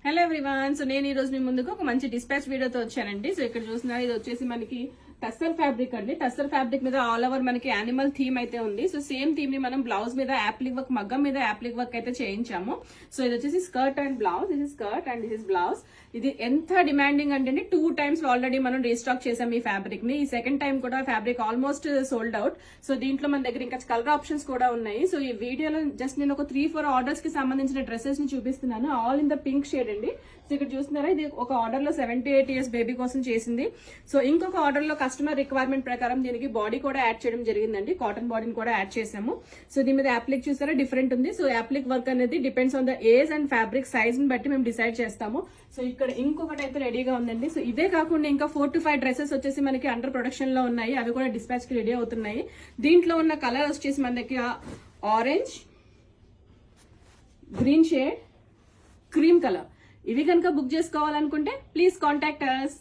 Hello everyone. So నేను ఈ రోజు మీ ముందుకు ఒక మంచి డిస్పాచ్ వీడియోతో వచ్చానండి. సో ఇక్కడ చూస్తున్నారు, ఇది వచ్చేసి మనకి టస్సర్ ఫ్యాబ్రిక్ అండి. టస్సర్ ఫ్యాబ్రిక్ మీద ఆల్ ఓవర్ మనకి యానిమల్ థీమ్ అయితే ఉంది. సో సేమ్ థీమ్ ని మనం బ్లౌజ్ మీద యాప్లిక్ వర్క్, మగ్గం మీద యాప్లిక్ వర్క్ అయితే చేయించాము. సో ఇది వచ్చేసి skirt and blouse. This is skirt and this is blouse. ఇది ఎంత డిమాండింగ్ అంటే 2 times ఆల్రెడీ మనం రీస్టాక్ చేసాం ఈ ఫ్యాబ్రిక్ ని. ఈ సెకండ్ టైం కూడా fabric almost sold out. So దీంట్లో మన దగ్గర ఇంకా కలర్ ఆప్షన్స్ కూడా ఉన్నాయి. సో ఈ వీడియోలో జస్ట్ నేను ఒక 3-4 ఆర్డర్స్ కి సంబంధించిన డ్రెస్సెస్ ని చూపిస్తున్నాను. All in the pink shade అండి. సో ఇక్కడ చూస్తున్నారా, ఇది ఒక ఆర్డర్ లో 7 to 8 years బేబీ కోసం చేసింది. సో ఇంకొక ఆర్డర్ లో కస్టమర్ రిక్వైర్మెంట్ ప్రకారం దీనికి బాడీ కూడా యాడ్ చేయడం జరిగిందండి. కాటన్ బాడీని కూడా యాడ్ చేసాము. సో దీని మీద యాప్లిక్ చూసారా డిఫరెంట్ ఉంది. సో యాప్లిక్ వర్క్ అనేది depends on the age and fabric size ని బట్టి మేము డిసైడ్ చేస్తాము. సో ఇక్కడ ఇంకొకటి అయితే రెడీగా ఉందండి. సో ఇదే కాకుండా ఇంకా 4 to 5 డ్రెస్సెస్ వచ్చేసి మనకి అండర్ ప్రొడక్షన్ లో ఉన్నాయి. అవి కూడా డిస్పాచ్ కి రెడీ అవుతున్నాయి. దీంట్లో ఉన్న కలర్ వచ్చేసి మనకి orange, green shade, cream colour. ఇవి కనుక బుక్ చేసుకోవాలనుకుంటే ప్లీజ్ కాంటాక్ట్ us.